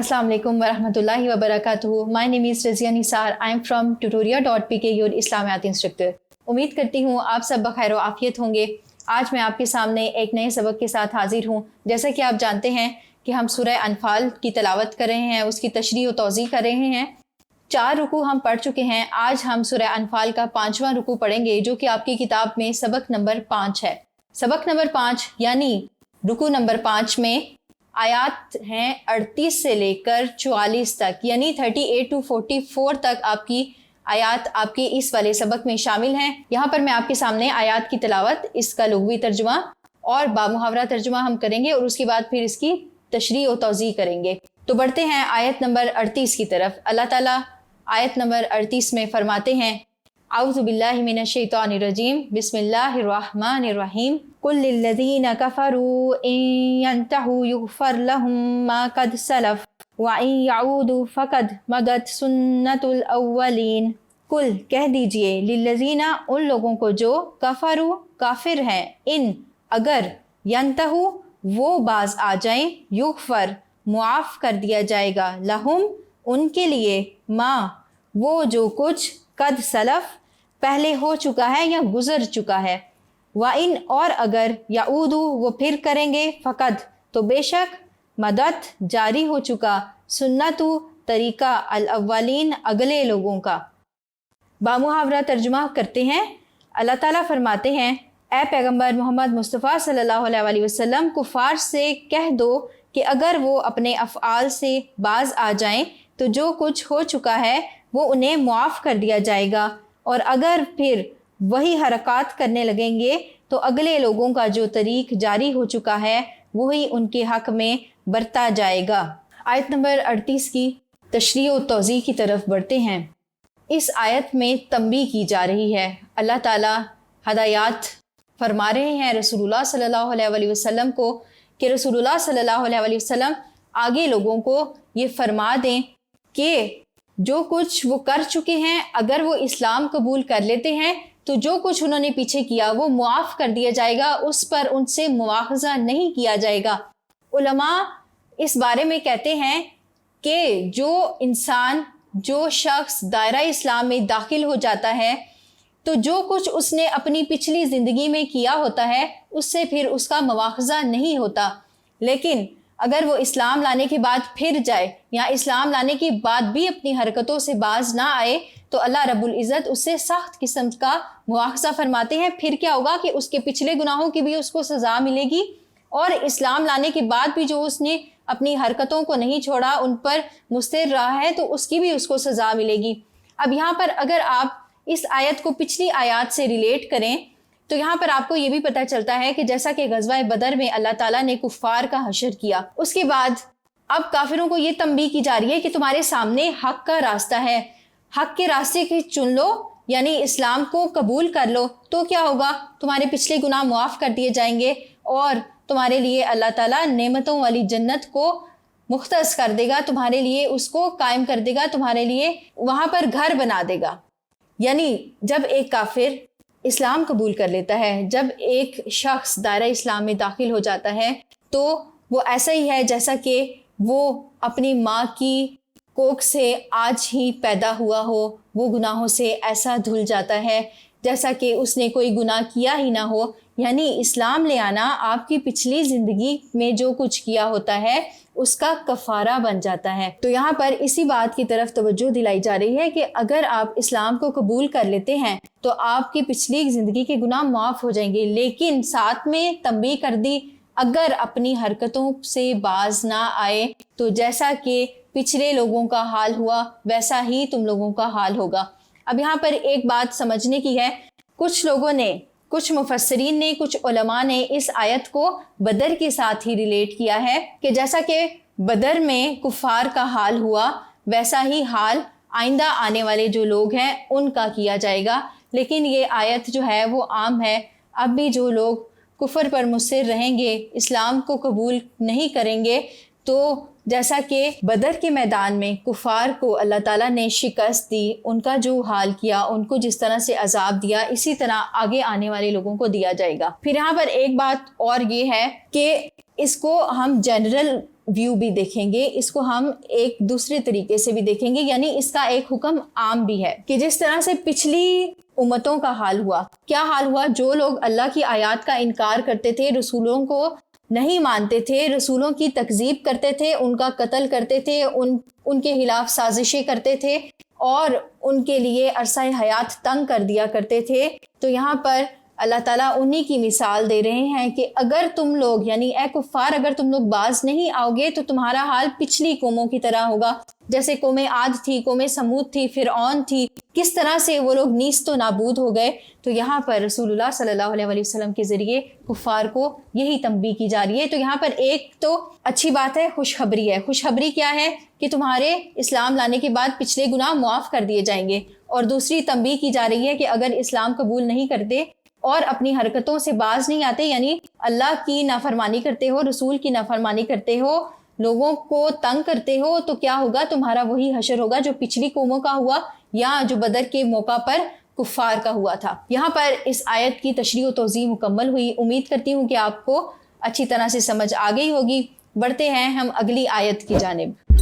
Assalamu alaikum warahmatullahi wabarakatuh. My name is Razia Nisar. I am from tutoria.pk, your Islamiyat instructor. उम्मीद करती हूँ आप सब बखैर आफियत होंगे। आज मैं आपके सामने एक नए सबक के साथ हाजिर हूँ। जैसा कि आप जानते हैं कि हम सूरह अनफाल की तिलावत कर रहे हैं, उसकी तशरीह और तौज़ीह कर रहे हैं। 4 रुकू हम पढ़ चुके हैं। आज हम सूरह अनफाल का 5वां रुकू पढ़ेंगे, जो कि आपकी किताब में सबक नंबर 5 है। सबक नंबर 5 यानी रुकू नंबर 5 में आयात हैं 38 से लेकर 44 तक, यानी 38 to 44 तक आपकी आयात आपके इस वाले सबक में शामिल हैं। यहाँ पर मैं आपके सामने आयात की तिलावत, इसका लुग़वी तर्जुमा और बामुहावरा तर्जुमा हम करेंगे और उसके बाद फिर इसकी तशरीह और तौज़ीह करेंगे। तो बढ़ते हैं आयत नंबर 38 की तरफ। अल्लाह ताला आयत नंबर 38 में फरमाते हैं, औज़ु बिल्लाहि मिनश शैतानिर रजीम, बिस्मिल्लाहिर रहमानिर रहीम, कुल लिल्लज़ीना कफ़रू इन यंतहू युग़फ़र लहुम मा क़द सलफ़ व इन यऊदू फ़क़द मदत सुन्नतुल अव्वलीन। कुल कह दीजिए, लिल्लज़ीना उन लोगों को जो कफ़रू काफिर हैं, इन अगर, यंतहू वो बाज आ जाएं, युग़फ़र मुआफ़ कर दिया जाएगा, लहुम उनके लिए, माँ वो जो कुछ, कद सलफ़ पहले हो चुका है या गुज़र चुका है, व इन और अगर, याऊदू वो फिर करेंगे, फ़क़द तो बेशक, मदद जारी हो चुका, सुन्नतु तरीका, अल अव्वलीन अगले लोगों का। बामुहावरा तर्जुमा करते हैं। अल्लाह ताला फरमाते हैं, ए पैगंबर मोहम्मद मुस्तफ़ा सल्लल्लाहु अलैहि वसल्लम, कुफ़ार से कह दो कि अगर वो अपने अफ़आल से बाज आ जाएं तो जो कुछ हो चुका है वो उन्हें मुआफ़ कर दिया जाएगा, और अगर फिर वही हरकत करने लगेंगे तो अगले लोगों का जो तरीक़ जारी हो चुका है वही उनके हक़ में बरता जाएगा। आयत नंबर 38 की तशरीह और तौज़ीह की तरफ बढ़ते हैं। इस आयत में तंबीह की जा रही है। अल्लाह ताला हदायत फरमा रहे हैं रसूलुल्लाह सल्लल्लाहु अलैहि वसल्लम को कि रसूलुल्लाह सल्लल्लाहु अलैहि वसल्लम आगे लोगों को ये फरमा दें कि जो कुछ वो कर चुके हैं, अगर वो इस्लाम कबूल कर लेते हैं तो जो कुछ उन्होंने पीछे किया वो मुआफ़ कर दिया जाएगा, उस पर उनसे मुआख़ज़ा नहीं किया जाएगा। उलमा इस बारे में कहते हैं कि जो इंसान, जो शख्स दायरा इस्लाम में दाखिल हो जाता है तो जो कुछ उसने अपनी पिछली ज़िंदगी में किया होता है उससे फिर उसका मुआख़ज़ा नहीं होता। लेकिन अगर वो इस्लाम लाने के बाद फिर जाए या इस्लाम लाने के बाद भी अपनी हरकतों से बाज ना आए तो अल्लाह रब्बुल इज़्ज़त उससे सख्त किस्म का मुआख़ज़ा फरमाते हैं। फिर क्या होगा कि उसके पिछले गुनाहों की भी उसको सज़ा मिलेगी, और इस्लाम लाने के बाद भी जो उसने अपनी हरकतों को नहीं छोड़ा, उन पर मुस्तिर रहा है, तो उसकी भी उसको सज़ा मिलेगी। अब यहाँ पर अगर आप इस आयत को पिछली आयत से रिलेट करें तो यहाँ पर आपको ये भी पता चलता है कि जैसा कि ग़ज़वा बदर में अल्लाह ताला ने कुफ़ार का हशर किया, उसके बाद अब काफिरों को ये तंबीह की जा रही है कि तुम्हारे सामने हक़ का रास्ता है, हक़ के रास्ते की चुन लो, यानी इस्लाम को कबूल कर लो, तो क्या होगा, तुम्हारे पिछले गुनाह मुआफ़ कर दिए जाएंगे और तुम्हारे लिए अल्लाह ताला नेमतों वाली जन्नत को मुख्तस कर देगा, तुम्हारे लिए उसको कायम कर देगा, तुम्हारे लिए वहाँ पर घर बना देगा। यानी जब एक काफिर इस्लाम कबूल कर लेता है, जब एक शख्स दायरा इस्लाम में दाखिल हो जाता है, तो वो ऐसा ही है जैसा कि वो अपनी माँ की कोख से आज ही पैदा हुआ हो, वो गुनाहों से ऐसा धुल जाता है जैसा कि उसने कोई गुनाह किया ही ना हो। यानी इस्लाम ले आना आपकी पिछली ज़िंदगी में जो कुछ किया होता है उसका कफ़ारा बन जाता है। तो यहाँ पर इसी बात की तरफ तवज्जो दिलाई जा रही है कि अगर आप इस्लाम को कबूल कर लेते हैं तो आपकी पिछली ज़िंदगी के गुनाह माफ़ हो जाएंगे, लेकिन साथ में तंबीह कर दी, अगर अपनी हरकतों से बाज ना आए तो जैसा कि पिछले लोगों का हाल हुआ वैसा ही तुम लोगों का हाल होगा। अब यहाँ पर एक बात समझने की है, कुछ लोगों ने, कुछ मुफस्सरीन ने, कुछ उलमा ने इस आयत को बदर के साथ ही रिलेट किया है कि जैसा कि बदर में कुफ़ार का हाल हुआ वैसा ही हाल आइंदा आने वाले जो लोग हैं उनका किया जाएगा। लेकिन ये आयत जो है वो आम है, अब भी जो लोग कुफ़र पर मुस्सिर रहेंगे, इस्लाम को कबूल नहीं करेंगे, तो जैसा कि बदर के मैदान में कुफ़ार को अल्लाह ताला ने शिकस्त दी, उनका जो हाल किया, उनको जिस तरह से अजाब दिया, इसी तरह आगे आने वाले लोगों को दिया जाएगा। फिर यहाँ पर एक बात और ये है कि इसको हम जनरल ویو بھی دیکھیں گے، اس کو ہم ایک دوسرے طریقے سے بھی دیکھیں گے، یعنی اس کا ایک حکم عام بھی ہے کہ جس طرح سے پچھلی امتوں کا حال ہوا، کیا حال ہوا؟ جو لوگ اللہ کی آیات کا انکار کرتے تھے، رسولوں کو نہیں مانتے تھے، رسولوں کی تکذیب کرتے تھے، ان کا قتل کرتے تھے، ان کے خلاف سازشیں کرتے تھے اور ان کے لیے عرصہ حیات تنگ کر دیا کرتے تھے، تو یہاں پر اللہ تعالیٰ انہی کی مثال دے رہے ہیں کہ اگر تم لوگ، یعنی اے کفار، اگر تم لوگ باز نہیں آؤ گے تو تمہارا حال پچھلی قوموں کی طرح ہوگا، جیسے قوم عاد تھی، قوم سمود تھی، فرعون تھی، کس طرح سے وہ لوگ نیست و نابود ہو گئے۔ تو یہاں پر رسول اللہ صلی اللہ علیہ وسلم کے ذریعے کفار کو یہی تنبیہ کی جا رہی ہے۔ تو یہاں پر ایک تو اچھی بات ہے، خوشخبری ہے۔ خوشخبری کیا ہے؟ کہ تمہارے اسلام لانے کے بعد پچھلے گناہ معاف کر دیے جائیں گے، اور دوسری تنبیہ کی جا رہی ہے کہ اگر اسلام قبول نہیں کرتے اور اپنی حرکتوں سے باز نہیں آتے، یعنی اللہ کی نافرمانی کرتے ہو، رسول کی نافرمانی کرتے ہو، لوگوں کو تنگ کرتے ہو، تو کیا ہوگا؟ تمہارا وہی حشر ہوگا جو پچھلی قوموں کا ہوا یا جو بدر کے موقع پر کفار کا ہوا تھا۔ یہاں پر اس آیت کی تشریح و توضیح مکمل ہوئی۔ امید کرتی ہوں کہ آپ کو اچھی طرح سے سمجھ آ گئی ہوگی۔ بڑھتے ہیں ہم اگلی آیت کی جانب۔